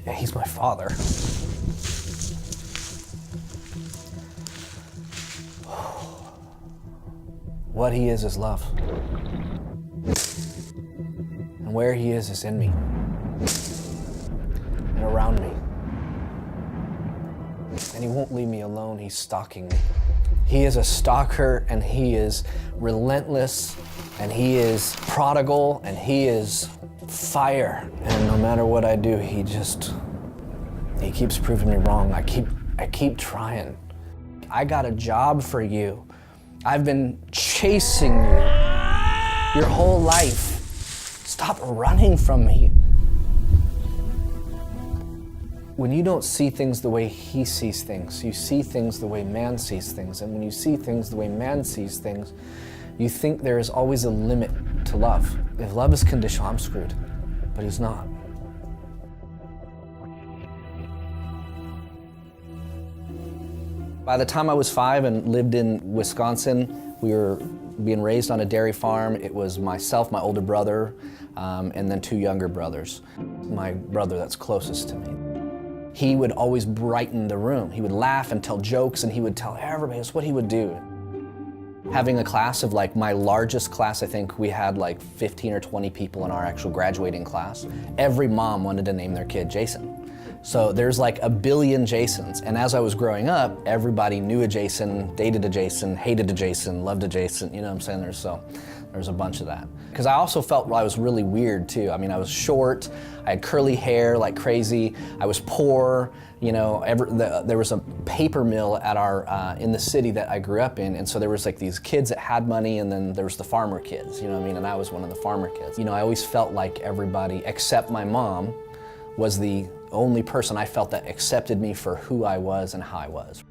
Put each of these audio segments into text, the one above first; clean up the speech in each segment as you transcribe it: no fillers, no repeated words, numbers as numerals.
Yeah, he's my father. What he is love. And where he is in me. And around me. And he won't leave me alone, he's stalking me. He is a stalker, and he is relentless, and he is prodigal, and he is fire. And no matter what I do, he keeps proving me wrong. I keep trying. I got a job for you. I've been chasing you your whole life. Stop running from me. When you don't see things the way he sees things, you see things the way man sees things. And when you see things the way man sees things, you think there is always a limit to love. If love is conditional, I'm screwed. But he's not. By the time I was 5 and lived in Wisconsin, we were being raised on a dairy farm. It was myself, my older brother, and then 2 younger brothers. My brother that's closest to me. He would always brighten the room. He would laugh and tell jokes, and he would tell everybody. That's what he would do. Having a class of my largest class, I think we had 15 or 20 people in our actual graduating class. Every mom wanted to name their kid Jason. So there's a billion Jasons. And as I was growing up, everybody knew a Jason, dated a Jason, hated a Jason, loved a Jason, you know what I'm saying? There's a bunch of that. Because I also felt I was really weird too. I mean, I was short, I had curly hair like crazy, I was poor, there was a paper mill at in the city that I grew up in, and so there was these kids that had money, and then there was the farmer kids, you know what I mean? And I was one of the farmer kids. I always felt like everybody, except my mom, was the only person I felt that accepted me for who I was and how I was.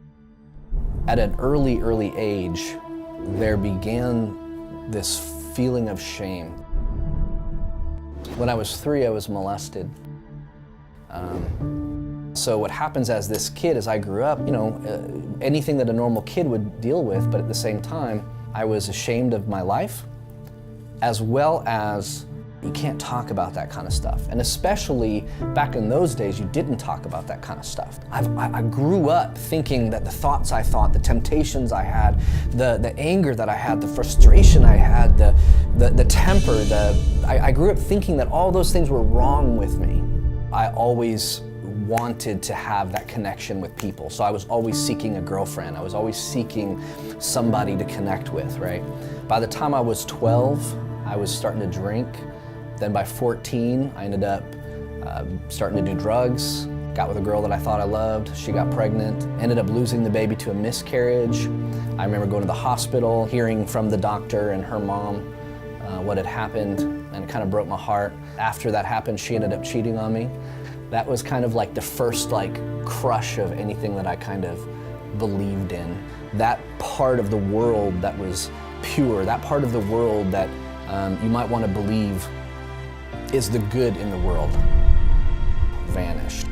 At an early age, there began this feeling of shame. When I was 3, I was molested. So what happens as this kid, as I grew up, anything that a normal kid would deal with, but at the same time, I was ashamed of my life, as well as you can't talk about that kind of stuff. And especially back in those days, you didn't talk about that kind of stuff. I grew up thinking that the thoughts I thought, the temptations I had, the anger that I had, the frustration I had, the temper, I grew up thinking that all those things were wrong with me. I always wanted to have that connection with people. So I was always seeking a girlfriend. I was always seeking somebody to connect with, right? By the time I was 12, I was starting to drink. Then by 14, I ended up starting to do drugs, got with a girl that I thought I loved. She got pregnant, ended up losing the baby to a miscarriage. I remember going to the hospital, hearing from the doctor and her mom what had happened, and it kind of broke my heart. After that happened, she ended up cheating on me. That was kind of the first crush of anything that I kind of believed in. That part of the world that was pure, that part of the world that you might want to believe is the good in the world, vanished.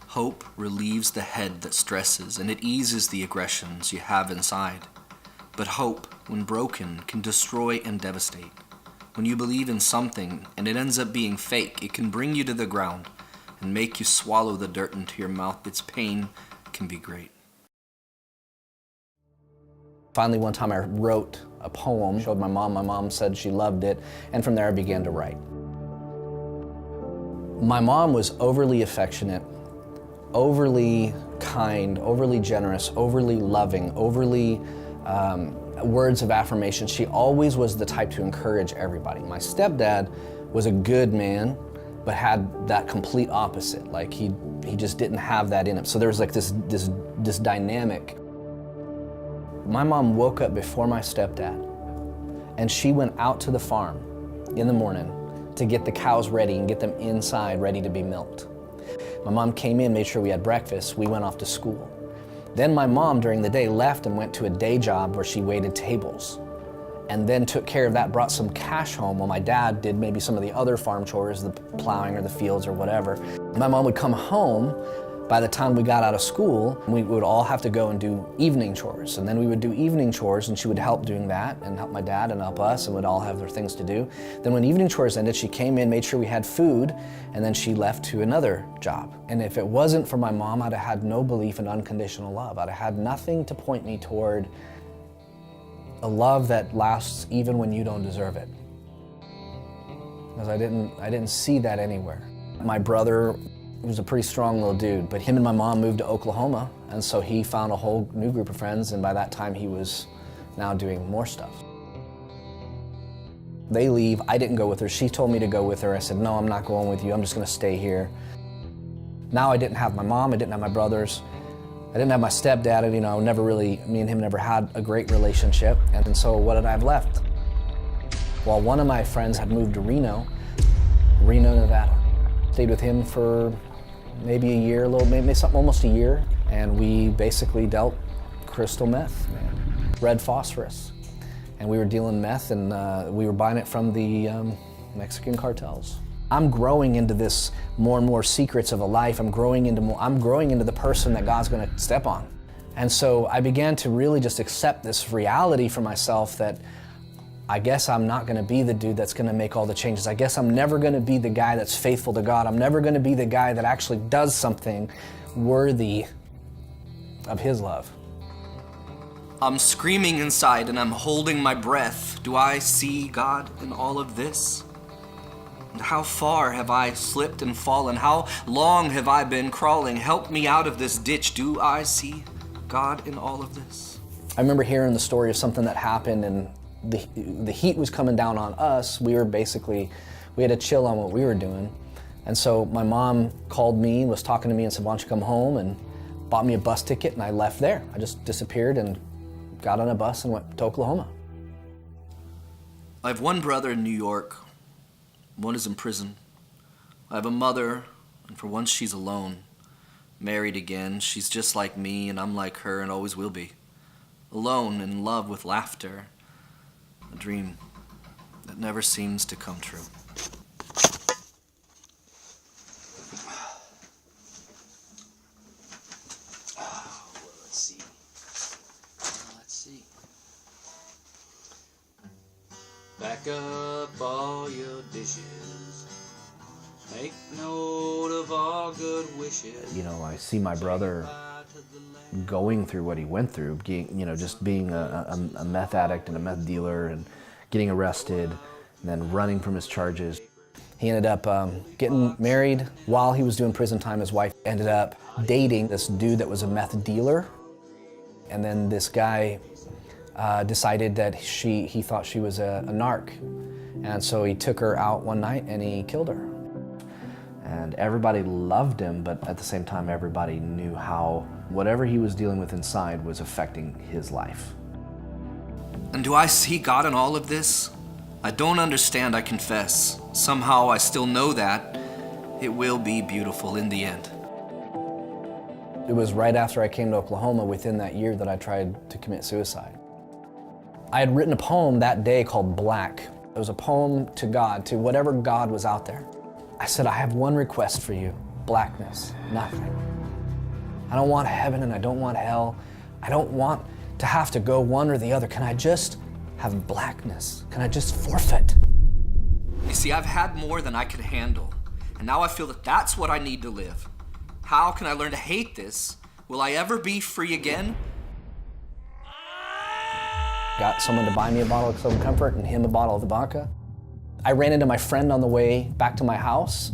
Hope relieves the head that stresses, and it eases the aggressions you have inside. But hope, when broken, can destroy and devastate. When you believe in something and it ends up being fake, it can bring you to the ground and make you swallow the dirt into your mouth. Its pain can be great. Finally, one time I wrote a poem, showed my mom. My mom said she loved it, and from there I began to write. My mom was overly affectionate, overly kind, overly generous, overly loving, overly words of affirmation. She always was the type to encourage everybody. My stepdad was a good man, but had that complete opposite. He just didn't have that in him. So there was this dynamic. My mom woke up before my stepdad, and she went out to the farm in the morning to get the cows ready and get them inside ready to be milked. My mom came in, made sure we had breakfast. We went off to school. Then my mom, during the day, left and went to a day job where she waited tables. and then took care of that, brought some cash home while my dad did maybe some of the other farm chores, the plowing or the fields or whatever. My mom would come home. By the time we got out of school, we would all have to go and do evening chores. And then we would do evening chores, and she would help doing that and help my dad and help us, and we'd all have their things to do. Then when evening chores ended, she came in, made sure we had food, and then she left to another job. And if it wasn't for my mom, I'd have had no belief in unconditional love. I'd have had nothing to point me toward a love that lasts even when you don't deserve it. Because I didn't see that anywhere. My brother was a pretty strong little dude, but him and my mom moved to Oklahoma, and so he found a whole new group of friends, and by that time he was now doing more stuff. They leave, I didn't go with her. She told me to go with her. I said, no, I'm not going with you, I'm just gonna stay here. Now I didn't have my mom, I didn't have my brothers, I didn't have my stepdad, and me and him never had a great relationship, and so what did I have left? Well, one of my friends had moved to Reno, Nevada. Stayed with him for maybe a year, almost a year, and we basically dealt crystal meth, red phosphorus. And we were dealing meth, and we were buying it from the Mexican cartels. I'm growing into this more and more secrets of a life. I'm growing into the person that God's gonna step on. And so I began to really just accept this reality for myself that I guess I'm not gonna be the dude that's gonna make all the changes. I guess I'm never gonna be the guy that's faithful to God. I'm never gonna be the guy that actually does something worthy of His love. I'm screaming inside and I'm holding my breath. Do I see God in all of this? And how far have I slipped and fallen? How long have I been crawling? Help me out of this ditch. Do I see God in all of this? I remember hearing the story of something that happened, and the heat was coming down on us. We had to chill on what we were doing. And so my mom called me, was talking to me and said, why don't you come home, and bought me a bus ticket, and I left there. I just disappeared and got on a bus and went to Oklahoma. I have one brother in New York. One is in prison. I have a mother, and for once she's alone. Married again. She's just like me, and I'm like her, and always will be. Alone, in love with laughter. A dream that never seems to come true. Let's see. Back up all your dishes. Make note of all good wishes. I see my brother going through what he went through, just being a meth addict and a meth dealer and getting arrested and then running from his charges. He ended up getting married while he was doing prison time. His wife ended up dating this dude that was a meth dealer. And then this guy decided that he thought she was a narc. And so he took her out one night and he killed her. And everybody loved him, but at the same time, everybody knew how whatever he was dealing with inside was affecting his life. And do I see God in all of this? I don't understand, I confess. Somehow I still know that it will be beautiful in the end. It was right after I came to Oklahoma, within that year, that I tried to commit suicide. I had written a poem that day called Black. It was a poem to God, to whatever God was out there. I said, I have one request for you, blackness, nothing. I don't want heaven and I don't want hell. I don't want to have to go one or the other. Can I just have blackness? Can I just forfeit? You see, I've had more than I could handle, and now I feel that that's what I need to live. How can I learn to hate this? Will I ever be free again? Got someone to buy me a bottle of Southern Comfort and him a bottle of vodka. I ran into my friend on the way back to my house,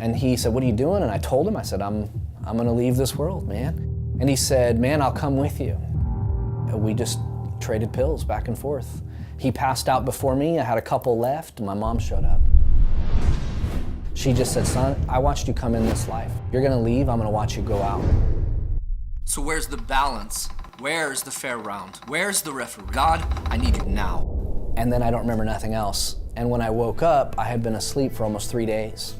and he said, what are you doing? And I told him, I said, I'm gonna leave this world, man. And he said, man, I'll come with you. And we just traded pills back and forth. He passed out before me, I had a couple left, and my mom showed up. She just said, son, I watched you come in this life. You're gonna leave, I'm gonna watch you go out. So where's the balance? Where's the fair round? Where's the referee? God, I need you now. And then I don't remember nothing else. And when I woke up, I had been asleep for almost 3 days.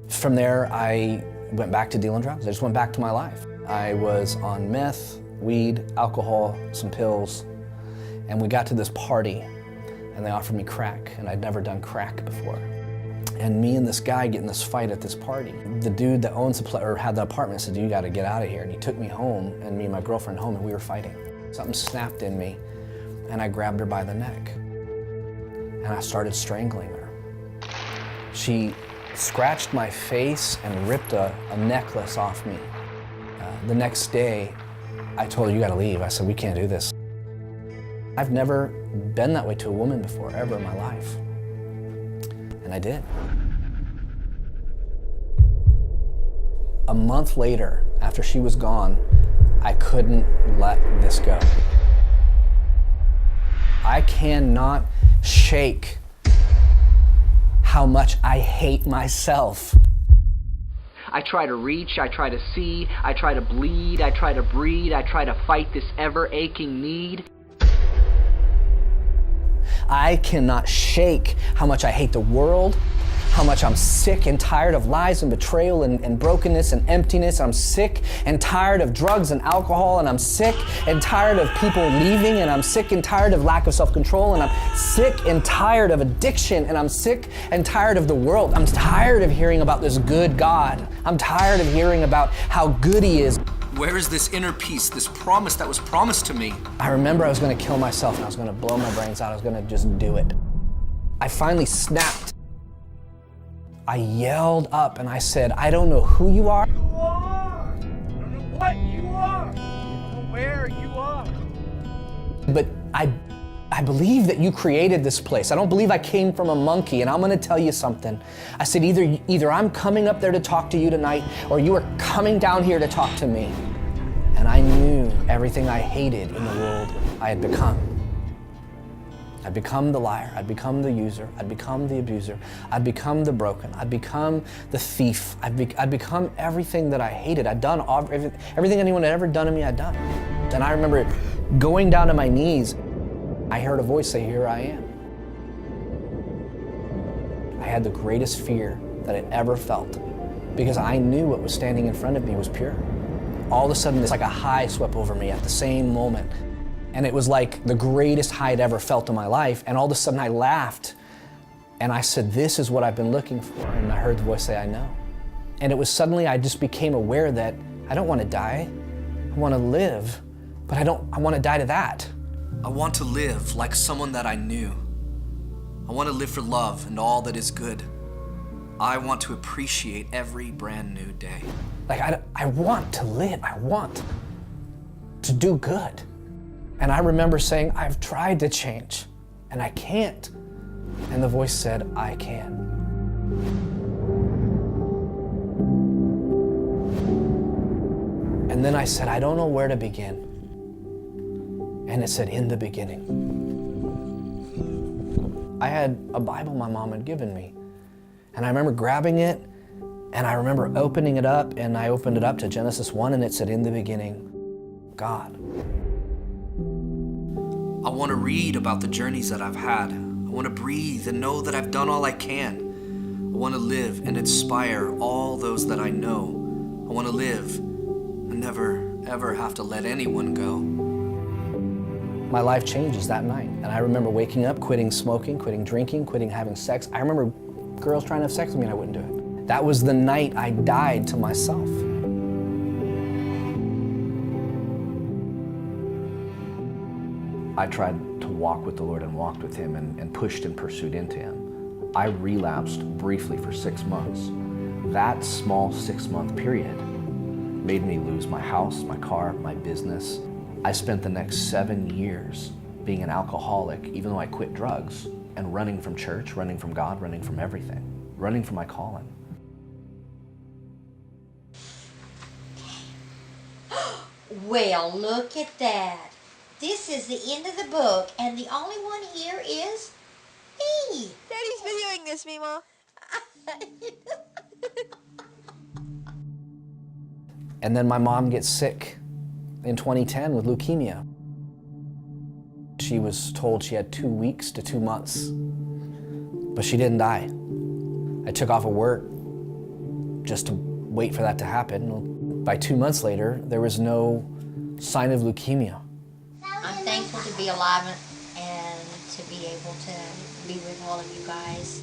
From there, I went back to dealing drugs. I just went back to my life. I was on meth, weed, alcohol, some pills, And we got to this party, and they offered me crack, and I'd never done crack before. And me and this guy get in this fight at this party. The dude that owns or had the apartment said, "You gotta get out of here." And he took me home, and me and my girlfriend home, and we were fighting. Something snapped in me, and I grabbed her by the neck, and I started strangling her. She scratched my face and ripped a necklace off me. The next day, I told her, "You gotta leave." I said, "We can't do this." I've never been that way to a woman before, ever in my life. And I did. A month later, after she was gone, I couldn't let this go. I cannot shake how much I hate myself. I try to reach, I try to see, I try to bleed, I try to breed, I try to fight this ever-aching need. I cannot shake how much I hate the world, how much I'm sick and tired of lies and betrayal and brokenness and emptiness. I'm sick and tired of drugs and alcohol, and I'm sick and tired of people leaving, and I'm sick and tired of lack of self-control, and I'm sick and tired of addiction, and I'm sick and tired of the world. I'm tired of hearing about this good God. I'm tired of hearing about how good He is. Where is this inner peace, this promise that was promised to me? I remember I was gonna kill myself, and I was gonna blow my brains out. I was gonna just do it. I finally snapped. I yelled up and I said, "I don't know who you are. You are. I don't know what you are. I don't know where you are. But I believe that you created this place. I don't believe I came from a monkey, and I'm gonna tell you something." I said, either I'm coming up there to talk to you tonight, or you are coming down here to talk to me. And I knew everything I hated in the world I had become. I'd become the liar, I'd become the user, I'd become the abuser, I'd become the broken, I'd become the thief, I'd become everything that I hated. I'd done everything anyone had ever done to me, I'd done. And I remember going down to my knees. I heard a voice say, "Here I am." I had the greatest fear that I'd ever felt, because I knew what was standing in front of me was pure. All of a sudden, it's like a high swept over me at the same moment. And it was like the greatest high I'd ever felt in my life. And all of a sudden I laughed, and I said, "This is what I've been looking for." And I heard the voice say, "I know." And it was suddenly I just became aware that I don't want to die. I want to live, but I want to die to that. I want to live like someone that I knew. I want to live for love and all that is good. I want to appreciate every brand new day. Like, I want to live. I want to do good. And I remember saying, "I've tried to change, and I can't." And the voice said, "I can." And then I said, "I don't know where to begin." And it said, "In the beginning." I had a Bible my mom had given me, and I remember grabbing it, and I remember opening it up, and I opened it up to Genesis 1, and it said, "In the beginning, God." I want to read about the journeys that I've had. I want to breathe and know that I've done all I can. I want to live and inspire all those that I know. I want to live and never, ever have to let anyone go. My life changes that night. And I remember waking up, quitting smoking, quitting drinking, quitting having sex. I remember girls trying to have sex with me, and I wouldn't do it. That was the night I died to myself. I tried to walk with the Lord and walked with Him and pushed and pursued into Him. I relapsed briefly for 6 months. That small 6-month period made me lose my house, my car, my business. I spent the next 7 years being an alcoholic, even though I quit drugs, and running from church, running from God, running from everything, running from my calling. Well, look at that. This is the end of the book, and the only one here is me. Daddy's videoing this, Mima. And then my mom gets sick in 2010 with leukemia. She was told she had 2 weeks to 2 months, but she didn't die. I took off of work just to wait for that to happen. By 2 months later, there was no sign of leukemia. I'm thankful to be alive able to be with all of you guys.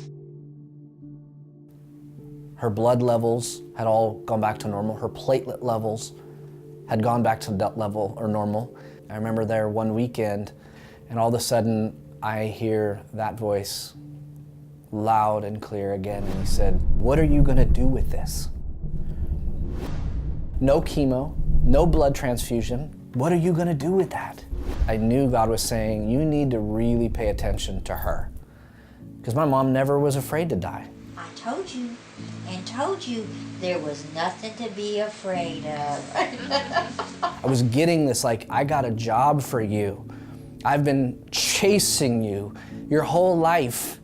Her blood levels had all gone back to normal. Her platelet levels had gone back to level or normal. I remember there one weekend, and all of a sudden I hear that voice loud and clear again, and he said, "What are you gonna do with this? No chemo, no blood transfusion. What are you gonna do with that?" I knew God was saying, you need to really pay attention to her. Because my mom never was afraid to die. I told you there was nothing to be afraid of. I was getting this like, I got a job for you. I've been chasing you your whole life.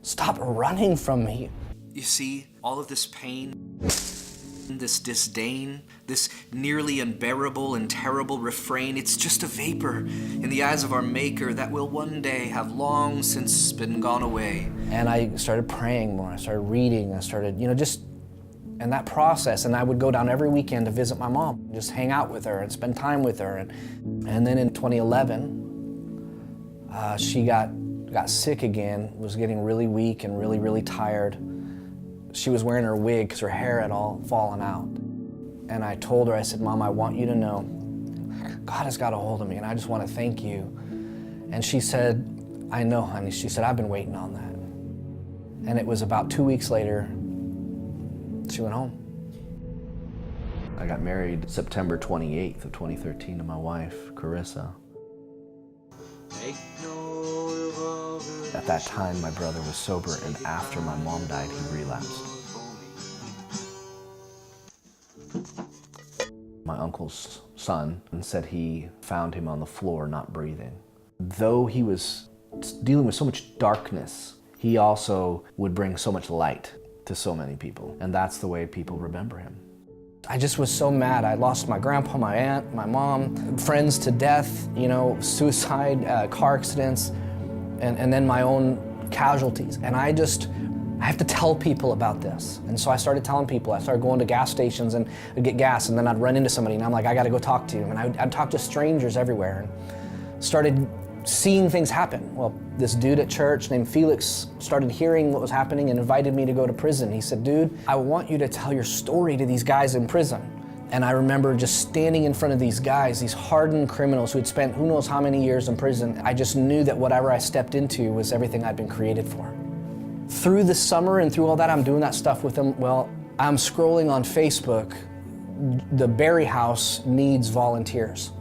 Stop running from me. You see, all of this pain, this disdain, this nearly unbearable and terrible refrain, it's just a vapor in the eyes of our Maker that will one day have long since been gone away. And I started praying more, I started reading, I started, just in that process, and I would go down every weekend to visit my mom, just hang out with her and spend time with her. And then in 2011, she got sick again, was getting really weak and really, really tired. She was wearing her wig because her hair had all fallen out. And I told her, I said, "Mom, I want you to know, God has got a hold of me and I just want to thank you." And she said, "I know, honey." She said, "I've been waiting on that." And it was about 2 weeks later, she went home. I got married September 28th of 2013 to my wife, Carissa. At that time, my brother was sober, and after my mom died, he relapsed. My uncle's son said he found him on the floor, not breathing. Though he was dealing with so much darkness, he also would bring so much light to so many people, and that's the way people remember him. I just was so mad. I lost my grandpa, my aunt, my mom, friends to death, suicide, car accidents, and then my own casualties. And I have to tell people about this. And so I started telling people. I started going to gas stations and I'd get gas, and then I'd run into somebody, and I'm like, I gotta go talk to you. And I'd talk to strangers everywhere, and started seeing things happen. Well, this dude at church named Felix started hearing what was happening and invited me to go to prison. He said, "Dude, I want you to tell your story to these guys in prison." And I remember just standing in front of these guys, these hardened criminals who had spent who knows how many years in prison. I just knew that whatever I stepped into was everything I'd been created for. Through the summer and through all that, I'm doing that stuff with them. Well, I'm scrolling on Facebook. The Berry House needs volunteers.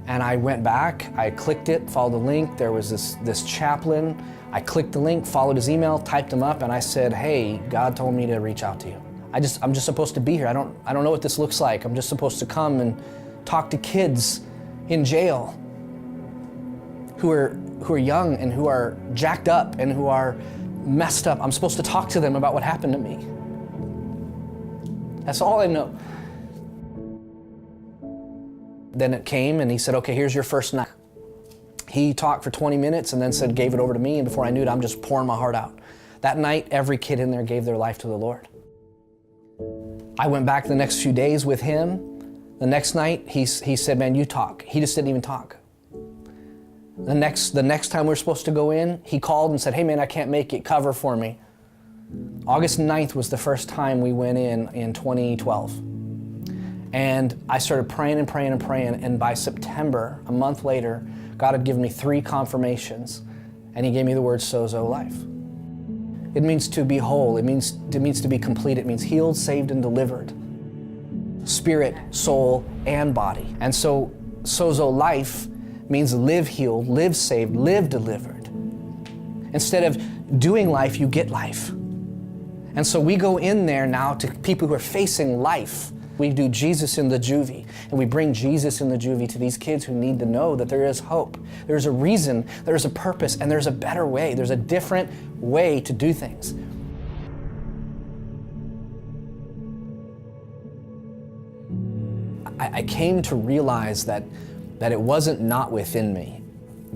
And I went back, I clicked it, followed the link. There was this chaplain. I clicked the link, followed his email, typed him up, and I said, "Hey, God told me to reach out to you. I'm just supposed to be here. I don't know what this looks like. I'm just supposed to come and talk to kids in jail who are young and who are jacked up and who are messed up. I'm supposed to talk to them about what happened to me." That's all I know. Then it came and he said, "Okay, here's your first night." He talked for 20 minutes and then gave it over to me, and before I knew it, I'm just pouring my heart out. That night, every kid in there gave their life to the Lord. I went back the next few days with him. The next night, he said, "Man, you talk." He just didn't even talk. The next time we were supposed to go in, he called and said, "Hey man, I can't make it, cover for me." August 9th was the first time we went in 2012. And I started praying and praying and praying, and by September, a month later, God had given me 3 confirmations, and he gave me the word sozo life. It means to be whole, it means to be complete, it means healed, saved, and delivered. Spirit, soul, and body. And so sozo life means live healed, live saved, live delivered. Instead of doing life, you get life. And so we go in there now to people who are facing life. We do Jesus in the juvie, and we bring Jesus in the juvie to these kids who need to know that there is hope, there's a reason, there's a purpose, and there's a better way, there's a different way to do things. I came to realize that it wasn't not within me,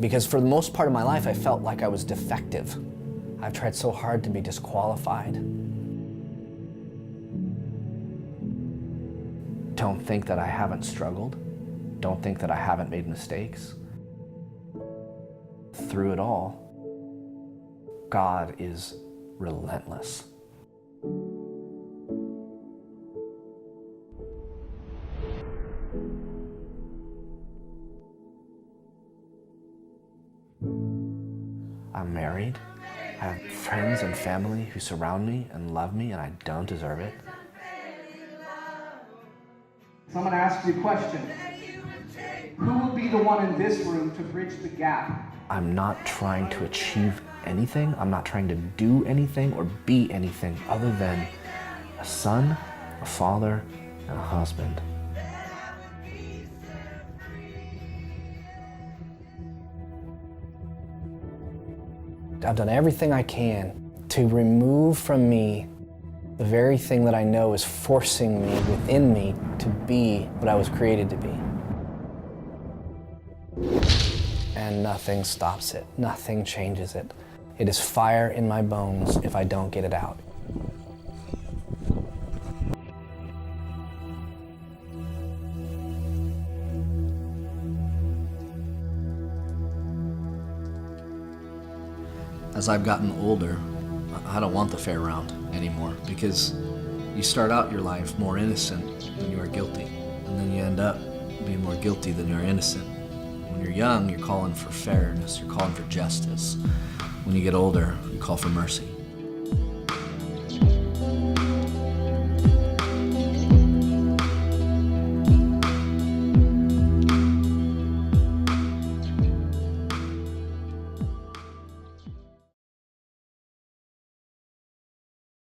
because for the most part of my life, I felt like I was defective. I've tried so hard to be disqualified. Don't think that I haven't struggled. Don't think that I haven't made mistakes. Through it all, God is relentless. I'm married. I have friends and family who surround me and love me, and I don't deserve it. So I'm going to ask you a question. Who will be the one in this room to bridge the gap? I'm not trying to achieve anything. I'm not trying to do anything or be anything other than a son, a father, and a husband. I've done everything I can to remove from me the very thing that I know is forcing me within me to be what I was created to be. And nothing stops it. Nothing changes it. It is fire in my bones if I don't get it out. As I've gotten older, I don't want the fair round anymore, because you start out your life more innocent than you are guilty, and then you end up being more guilty than you're innocent. When you're young, you're calling for fairness, you're calling for justice. When you get older, you call for mercy.